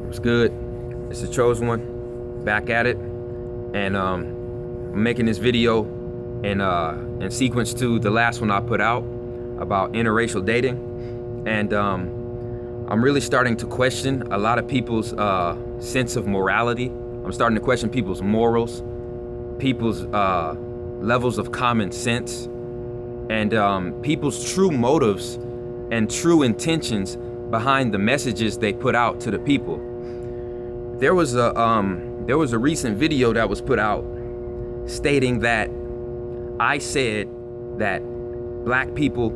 What's good? It's the Chosen One, back at it, and I'm making this video in sequence to the last one I put out about interracial dating, and I'm really starting to question a lot of people's sense of morality. I'm starting to question people's morals, people's levels of common sense, and people's true motives and true intentions behind the messages they put out to the people. There was a recent video that was put out stating that I said that black people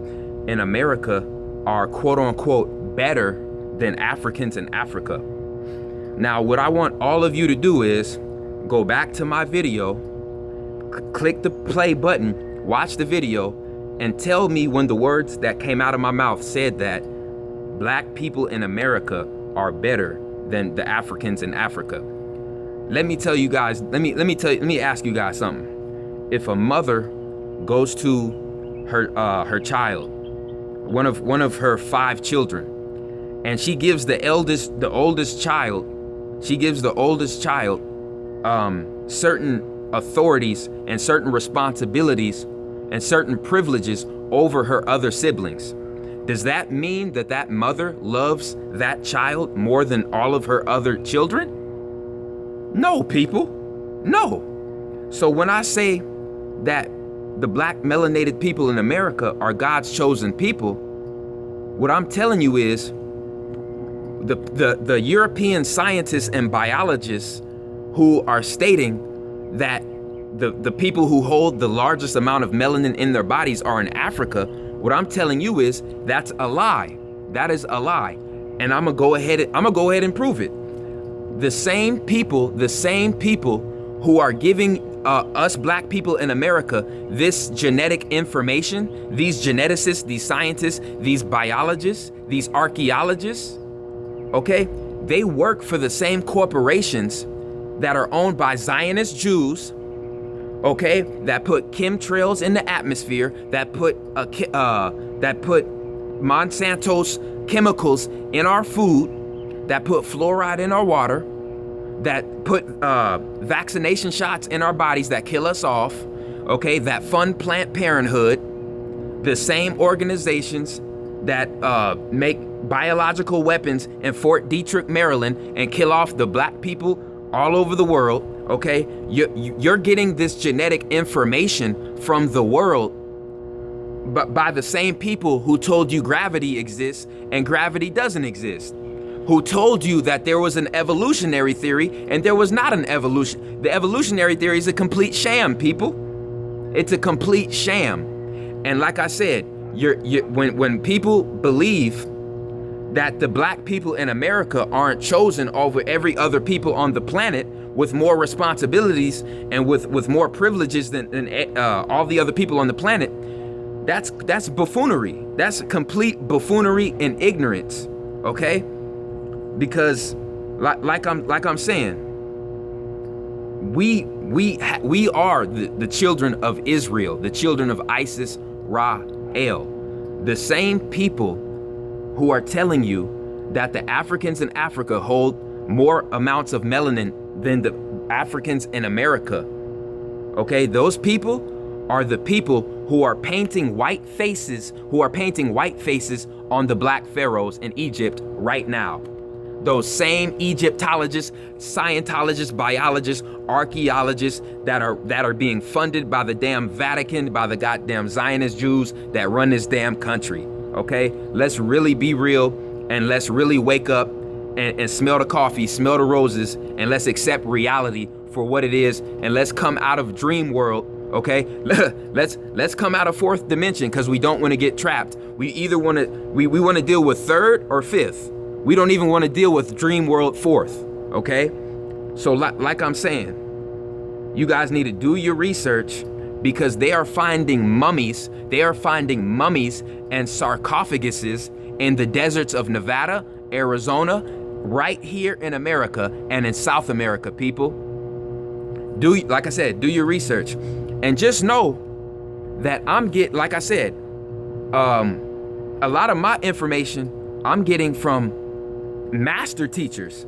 in America are quote unquote better than Africans in Africa. Now, what I want all of you to do is go back to my video, click the play button, watch the video, and tell me when the words that came out of my mouth said that black people in America are better than the Africans in Africa. Let me tell you guys, let me ask you guys something. If a mother goes to her child, one of her 5 children, and she gives the oldest child certain authorities and certain responsibilities and certain privileges over her other siblings, does that mean that that mother loves that child more than all of her other children? No, people, no. So when I say that the black melanated people in America are God's chosen people, what I'm telling you is the European scientists and biologists who are stating that the people who hold the largest amount of melanin in their bodies are in Africa, what I'm telling you is that's a lie. That is a lie. And I'm gonna go ahead and prove it. The same people who are giving us black people in America this genetic information, these geneticists, these scientists, these biologists, these archaeologists, okay? They work for the same corporations that are owned by Zionist Jews, okay, that put chemtrails in the atmosphere, that put Monsanto's chemicals in our food, that put fluoride in our water, that put vaccination shots in our bodies that kill us off, okay, that fund Planned Parenthood, the same organizations that make biological weapons in Fort Detrick, Maryland, and kill off the black people all over the world. Okay, you're getting this genetic information from the world, but by the same people who told you gravity exists and gravity doesn't exist, who told you that there was an evolutionary theory and there was not an evolution. The evolutionary theory is a complete sham, people. It's a complete sham. And like I said, when people believe that the black people in America aren't chosen over every other people on the planet with more responsibilities and with more privileges than all the other people on the planet, that's buffoonery. That's complete buffoonery and ignorance, okay? Because like I'm saying, we are the children of Israel, the children of Isis, Ra, El, the same people who are telling you that the Africans in Africa hold more amounts of melanin than the Africans in America. Okay, those people are the people who are painting white faces, on the black pharaohs in Egypt right now. Those same Egyptologists, Scientologists, biologists, archaeologists that are being funded by the damn Vatican, by the goddamn Zionist Jews that run this damn country. Okay, let's really be real, and let's really wake up and smell the coffee, smell the roses, and let's accept reality for what it is, and let's come out of dream world, okay? let's come out of 4th dimension, because we don't want to get trapped. We either want to we want to deal with 3rd or 5th. We don't even want to deal with dream world 4th, okay? So like I'm saying, you guys need to do your research, because they are finding mummies. They are finding mummies and sarcophaguses in the deserts of Nevada, Arizona, right here in America and in South America, people. Like I said, do your research. And just know that like I said, a lot of my information I'm getting from master teachers,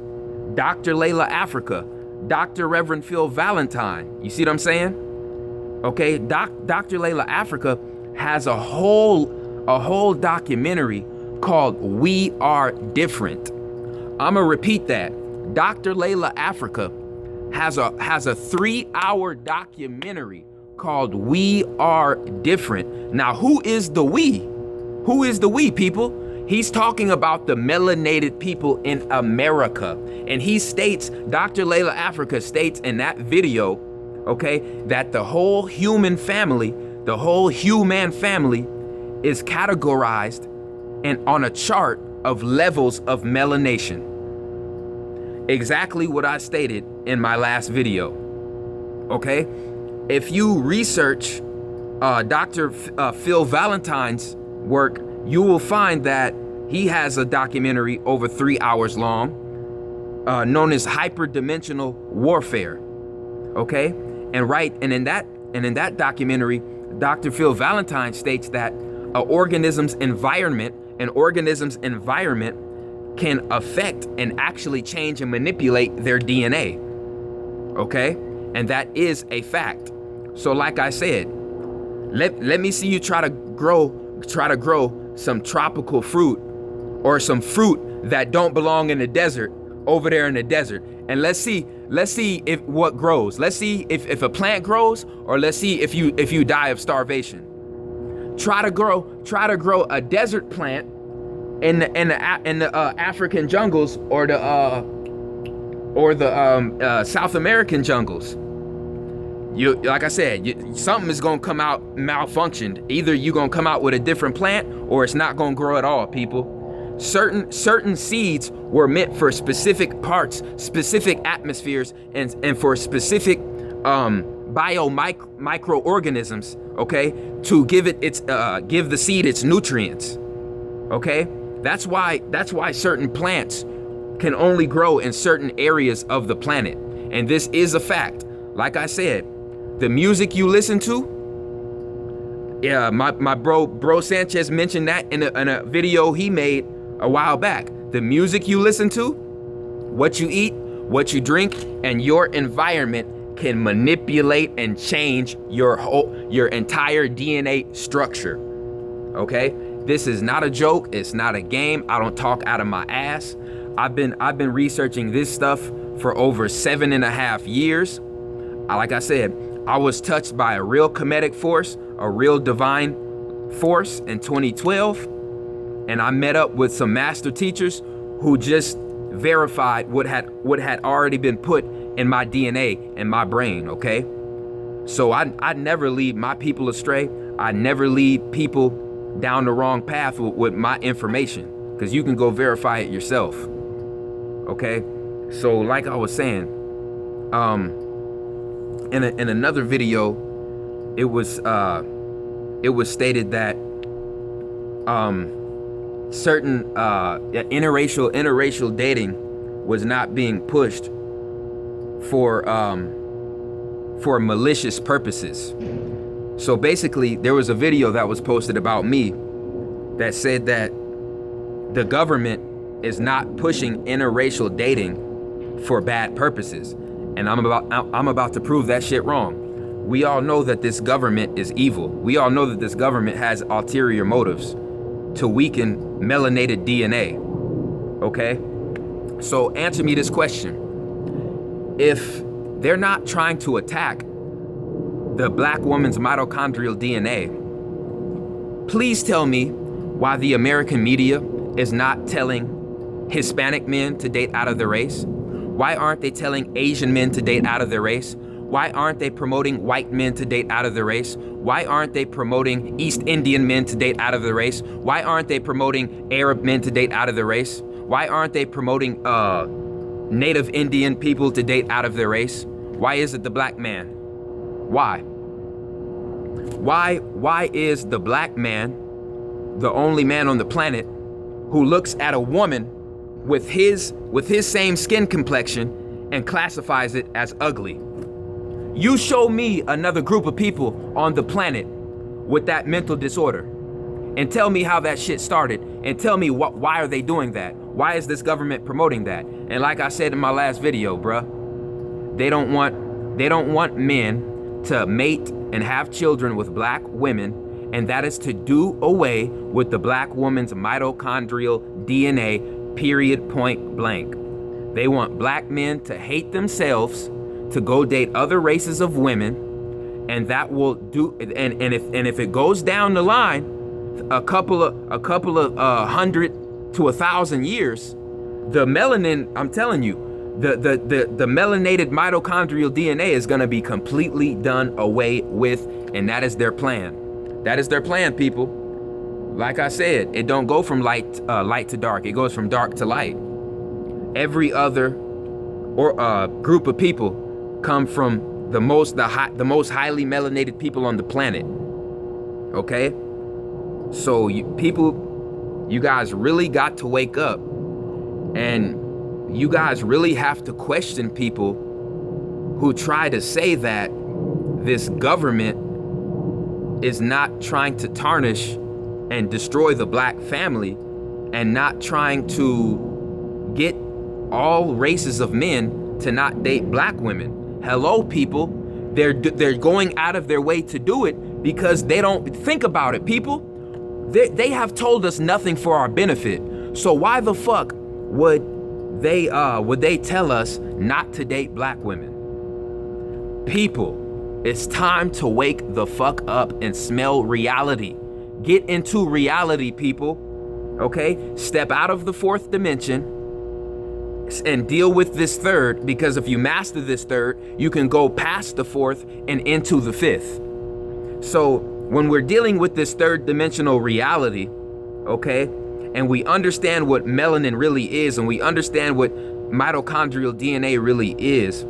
Dr. Layla Africa, Dr. Reverend Phil Valentine. You see what I'm saying? Okay, Dr. Layla Africa has a whole documentary called We Are Different. I'm gonna repeat that. Dr. Layla Africa has a 3-hour documentary called We Are Different. Now, who is the we? Who is the we, people? He's talking about the melanated people in America. And he states, Dr. Layla Africa states in that video, okay, that the whole human family, the whole human family is categorized and on a chart of levels of melanation. Exactly what I stated in my last video, okay? If you research Dr. Phil Valentine's work, you will find that he has a documentary over 3 hours long, known as Hyperdimensional Warfare, okay? And in that documentary, Dr. Phil Valentine states that an organism's environment can affect and actually change and manipulate their DNA, okay? And that is a fact. So like I said, let me see you try to grow some tropical fruit or some fruit that don't belong in the desert over there in the desert. And let's see if what grows. Let's see if a plant grows, or let's see if you die of starvation. Try to grow a desert plant in the African jungles or the South American jungles. Like I said, something is gonna come out malfunctioned. Either you're gonna come out with a different plant, or it's not gonna grow at all, people. Certain seeds were meant for specific parts, specific atmospheres, and for specific microorganisms, okay, to give the seed its nutrients. Okay? That's why certain plants can only grow in certain areas of the planet. And this is a fact. Like I said, the music you listen to, yeah, my bro Sanchez mentioned that in a video he made a while back. The music you listen to, what you eat, what you drink, and your environment can manipulate and change your entire DNA structure. Okay? This is not a joke. It's not a game. I don't talk out of my ass. I've been researching this stuff for over 7.5 years. Like I said, I was touched by a real comedic force, a real divine force in 2012. And I met up with some master teachers who just verified what had already been put in my DNA and my brain, okay? So I never lead my people astray. I never lead people down the wrong path with my information, because you can go verify it yourself, okay? So like I was saying, in another video, it was stated that certain interracial dating was not being pushed for malicious purposes. So basically, there was a video that was posted about me that said that the government is not pushing interracial dating for bad purposes. And I'm about to prove that shit wrong. We all know that this government is evil. We all know that this government has ulterior motives to weaken melanated DNA. Okay? So answer me this question. If they're not trying to attack the black woman's mitochondrial DNA, please tell me why the American media is not telling Hispanic men to date out of their race. Why aren't they telling Asian men to date out of their race? Why aren't they promoting white men to date out of their race? Why aren't they promoting East Indian men to date out of their race? Why aren't they promoting Arab men to date out of their race? Why aren't they promoting Native Indian people to date out of their race? Why is it the black man? Why? Why is the black man the only man on the planet who looks at a woman with his same skin complexion and classifies it as ugly? You show me another group of people on the planet with that mental disorder. And tell me how that shit started. And tell me why are they doing that? Why is this government promoting that? And like I said in my last video, bruh, they don't want men to mate and have children with black women, and that is to do away with the black woman's mitochondrial DNA, period, point blank. They want black men to hate themselves, to go date other races of women, and that will do. And if it goes down the line, a couple of 100 to 1,000 years, the melanin, I'm telling you, the melanated mitochondrial DNA is going to be completely done away with, and that is their plan. That is their plan, people. Like I said, it don't go from light to dark. It goes from dark to light. Every other group of people come from the most highly melanated people on the planet. Okay, so you guys really got to wake up, and you guys really have to question people who try to say that this government is not trying to tarnish and destroy the black family, and not trying to get all races of men to not date black women. Hello, people. They're going out of their way to do it because they don't think about it, people. They have told us nothing for our benefit. So why the fuck would they tell us not to date black women? People, it's time to wake the fuck up and smell reality. Get into reality, people. Okay? Step out of the fourth dimension and deal with this third, because if you master this third, you can go past the fourth and into the fifth. So when we're dealing with this third dimensional reality, okay, and we understand what melanin really is, and we understand what mitochondrial DNA really is,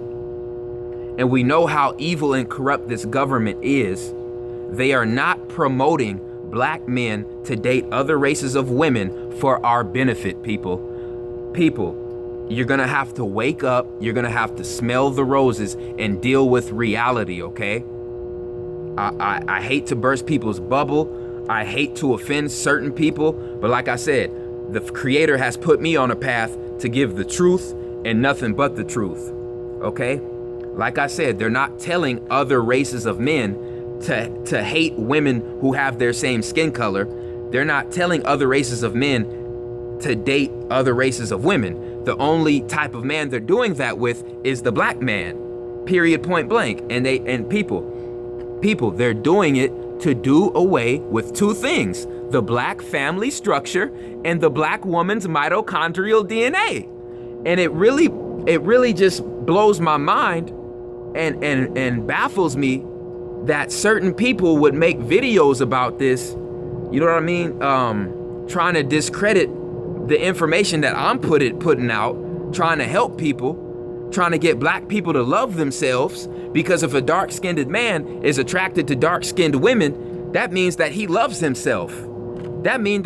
and we know how evil and corrupt this government is, they are not promoting black men to date other races of women for our benefit, people. People, you're gonna have to wake up, you're gonna have to smell the roses and deal with reality, okay? I hate to burst people's bubble, I hate to offend certain people, but like I said, the Creator has put me on a path to give the truth and nothing but the truth, okay? Like I said, they're not telling other races of men to hate women who have their same skin color. They're not telling other races of men to date other races of women. The only type of man they're doing that with is the black man, period, point blank. And people, they're doing it to do away with two things: the black family structure and the black woman's mitochondrial DNA. And it really just blows my mind and baffles me that certain people would make videos about this, you know what I mean? Trying to discredit the information that I'm putting out, trying to help people, trying to get black people to love themselves, because if a dark-skinned man is attracted to dark-skinned women, that means that he loves himself. That means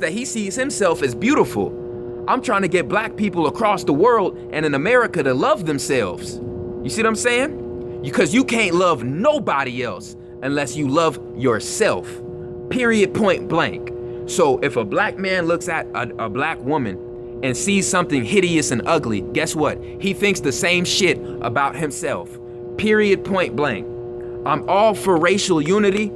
that he sees himself as beautiful. I'm trying to get black people across the world and in America to love themselves. You see what I'm saying? Because you can't love nobody else unless you love yourself, period, point blank. So if a black man looks at a black woman and sees something hideous and ugly, guess what? He thinks the same shit about himself, period, point blank. I'm all for racial unity.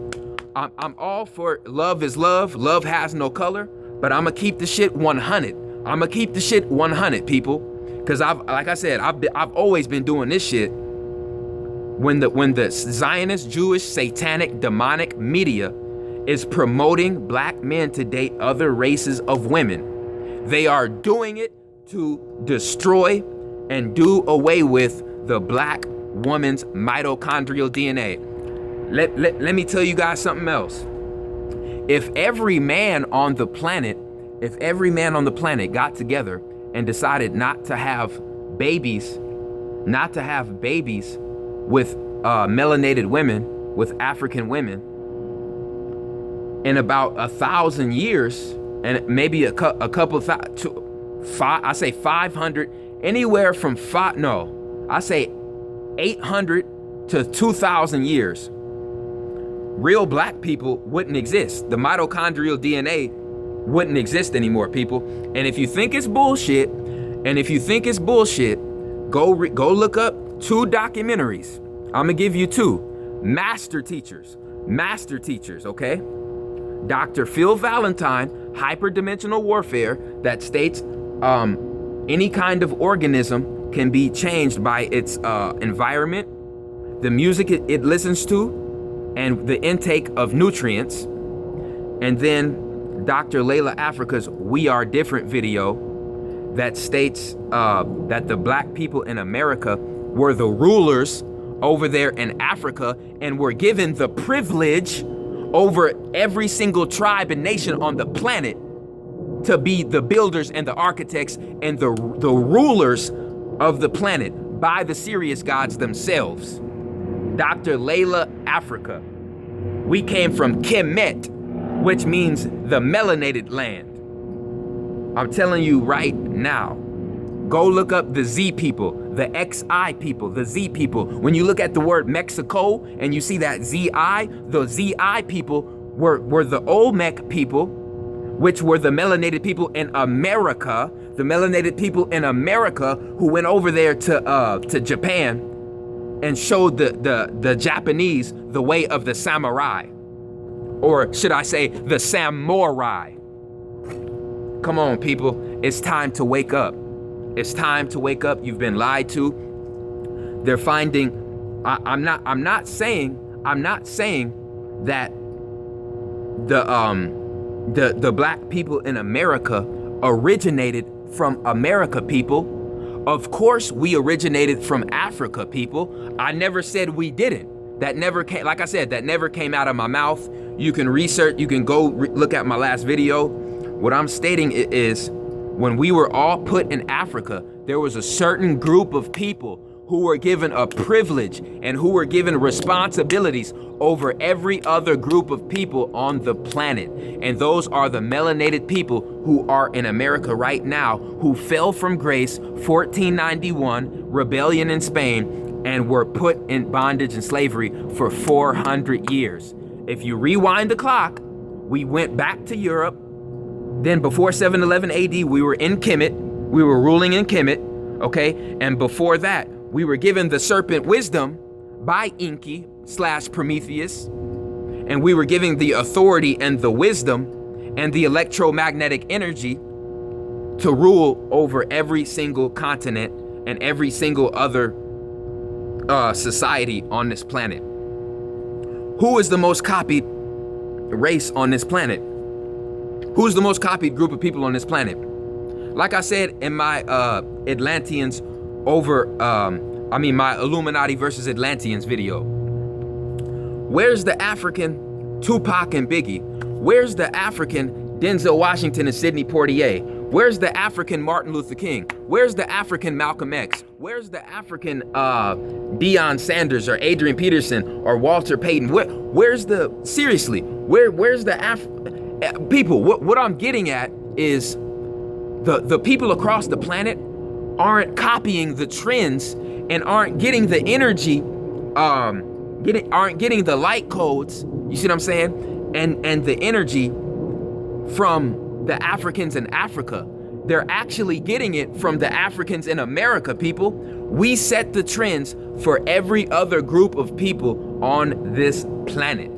I'm all for love is love. Love has no color. But I'm gonna keep the shit 100. I'm gonna keep the shit 100, people. Because like I said, I've always been doing this shit. When the Zionist, Jewish, satanic, demonic media is promoting black men to date other races of women, they are doing it to destroy and do away with the black woman's mitochondrial DNA. Let me tell you guys something else. If every man on the planet got together and decided not to have babies with melanated women, with African women, in about 1,000 years, and maybe a couple I say 500, anywhere from 800 to 2,000 years. real black people wouldn't exist. The mitochondrial DNA wouldn't exist anymore, people. And if you think it's bullshit, go look up 2 documentaries. I'm gonna give you 2 master teachers, okay? Dr. Phil Valentine, Hyperdimensional Warfare, that states any kind of organism can be changed by its environment, the music it listens to, and the intake of nutrients. And then Dr. Layla Africa's We Are Different video that states that the black people in America were the rulers over there in Africa and were given the privilege over every single tribe and nation on the planet to be the builders and the architects and the rulers of the planet by the Sirius gods themselves. Dr. Layla Africa. We came from Kemet, which means the melanated land. I'm telling you right now, go look up the Z people, the XI people, the Z people. When you look at the word Mexico and you see that ZI, the ZI people were the Olmec people, which were the melanated people in America, the melanated people in America who went over there to Japan and showed the Japanese the way of the samurai, or should I say the samurai. Come on, people, it's time to wake up. It's time to wake up. You've been lied to. They're finding, I'm not saying that the black people in America originated from America, people. Of course we originated from Africa, people. I never said we didn't. That never came, like I said, that never came out of my mouth. You can research, you can go look at my last video. What I'm stating is, when we were all put in Africa, there was a certain group of people who were given a privilege and who were given responsibilities over every other group of people on the planet. And those are the melanated people who are in America right now, who fell from grace, 1491, rebellion in Spain, and were put in bondage and slavery for 400 years. If you rewind the clock, we went back to Europe. Then before 711 AD, we were in Kemet. We were ruling in Kemet, okay? And before that, we were given the serpent wisdom by Enki/Prometheus. And we were given the authority and the wisdom and the electromagnetic energy to rule over every single continent and every single other society on this planet. Who is the most copied race on this planet? Who's the most copied group of people on this planet? Like I said in my Atlanteans my Illuminati versus Atlanteans video. Where's the African Tupac and Biggie? Where's the African Denzel Washington and Sidney Poitier? Where's the African Martin Luther King? Where's the African Malcolm X? Where's the African Deion Sanders or Adrian Peterson or Walter Payton? Where's the people? What I'm getting at is the people across the planet aren't copying the trends and aren't getting the energy, aren't getting the light codes. You see what I'm saying? And the energy from the Africans in Africa. They're actually getting it from the Africans in America, people. We set the trends for every other group of people on this planet.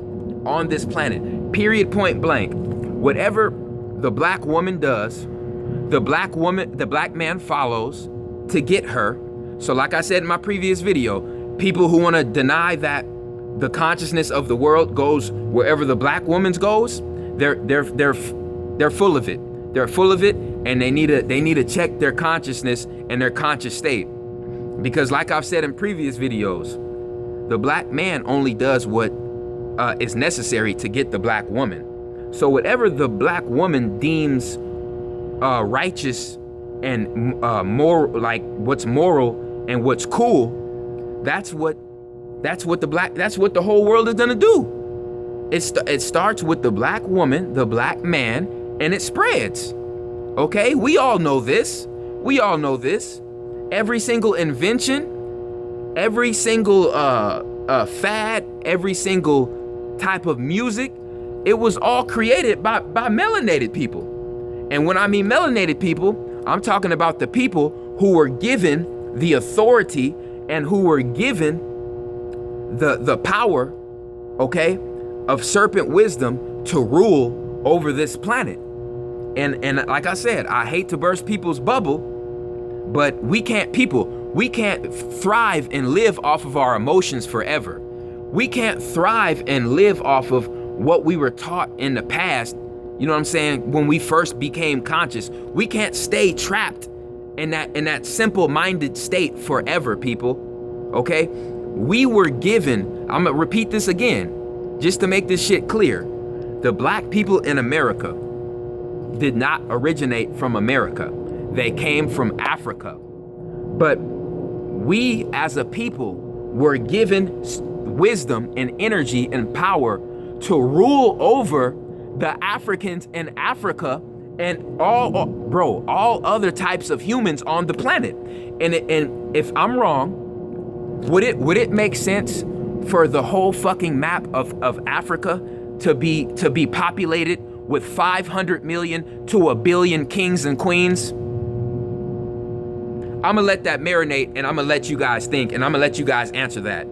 Period, point blank. Whatever the black woman does, the black man follows to get her. So like I said in my previous video, people who want to deny that the consciousness of the world goes wherever the black woman goes, they're full of it. They're full of it, and they need to check their consciousness and their conscious state. Because like I've said in previous videos, the black man only does what is necessary to get the black woman. So whatever the black woman deems righteous and moral, like what's moral and what's cool, that's what the whole world is gonna do. It starts with the black woman, the black man, and it spreads. Okay, we all know this. Every single invention, every single fad, every single type of music, it was all created by melanated people. And when I mean melanated people, I'm talking about the people who were given the authority and who were given the power, okay, of serpent wisdom to rule over this planet. And like I said, I hate to burst people's bubble, but we can't thrive and live off of our emotions forever. We can't thrive and live off of what we were taught in the past, you know what I'm saying, when we first became conscious. We can't stay trapped in that simple-minded state forever, people, okay? We were given, I'm gonna repeat this again, just to make this shit clear. The black people in America did not originate from America. They came from Africa. But we as a people were given wisdom and energy and power to rule over the Africans in Africa and all other types of humans on the planet. And if I'm wrong, would it make sense for the whole fucking map of Africa to be populated with 500 million to 1 billion kings and queens? I'm gonna let that marinate, and I'm gonna let you guys think, and I'm gonna let you guys answer that.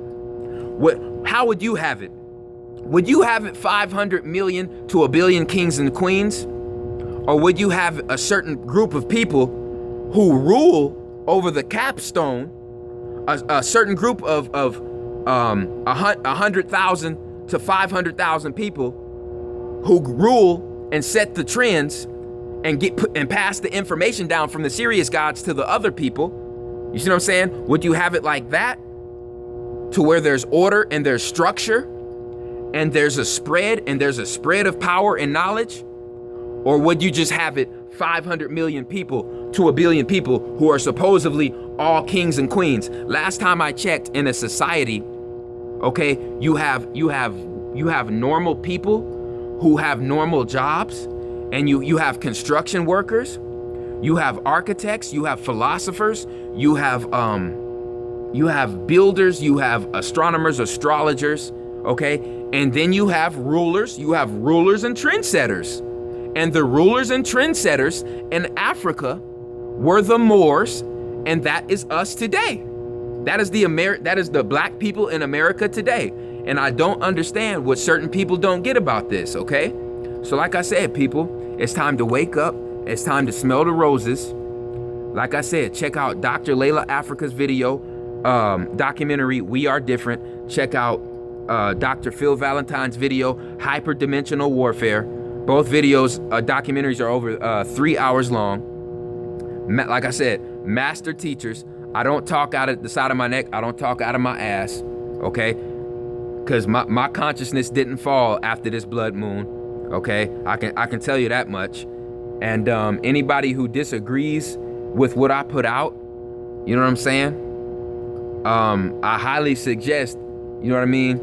How would you have it? Would you have it 500 million to 1 billion kings and queens? Or would you have a certain group of people who rule over the capstone, a certain group of 100,000 to 500,000 people who rule and set the trends and pass the information down from the serious gods to the other people? You see what I'm saying? Would you have it like that, to where there's order and there's structure and there's a spread of power and knowledge? Or would you just have it 500 million people to 1 billion people who are supposedly all kings and queens? Last time I checked, in a society, okay, you have normal people who have normal jobs, and you have construction workers, you have architects, you have philosophers, you have builders, you have astronomers, astrologers, okay? And then you have rulers and trendsetters. And the rulers and trendsetters in Africa were the Moors, and that is us today. That is the black people in America today. And I don't understand what certain people don't get about this, okay? So like I said, people, it's time to wake up. It's time to smell the roses. Like I said, check out Dr. Layla Africa's video, documentary, We Are Different. Check out Dr. Phil Valentine's video, Hyperdimensional Warfare. Both videos, documentaries, are over 3 hours long. Like I said, master teachers. I don't talk out of the side of my neck. I don't talk out of my ass, okay? Because my consciousness didn't fall after this blood moon, okay? I can tell you that much. And anybody who disagrees with what I put out, you know what I'm saying? I highly suggest, you know what I mean?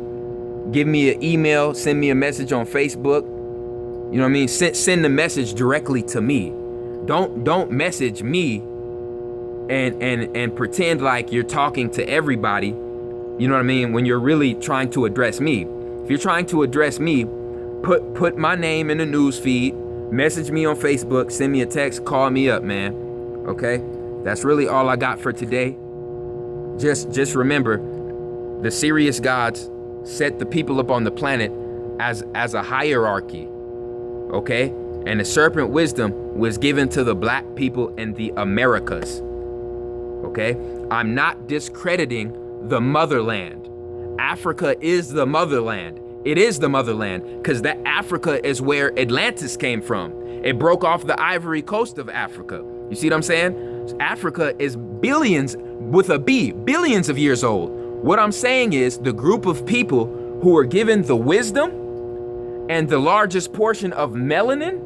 Give me an email, send me a message on Facebook. You know what I mean? Send the message directly to me. Don't message me and pretend like you're talking to everybody. You know what I mean? When you're really trying to address me. If you're trying to address me, put my name in the news feed, message me on Facebook, send me a text, call me up, man. Okay? That's really all I got for today. Just remember, the serious gods set the people up on the planet as a hierarchy. Okay? And the serpent wisdom was given to the black people in the Americas. Okay? I'm not discrediting the motherland. Africa is the motherland. It is the motherland because that Africa is where Atlantis came from. It broke off the ivory coast of Africa. You see what I'm saying? Africa is billions, with a B, billions of years old. What I'm saying is the group of people who were given the wisdom and the largest portion of melanin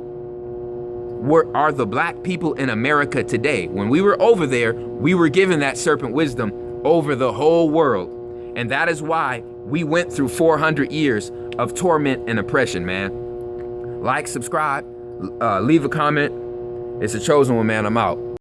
are the black people in America today. When we were over there, we were given that serpent wisdom over the whole world. And that is why we went through 400 years of torment and oppression, man. Like, subscribe, leave a comment. It's a chosen one, man. I'm out.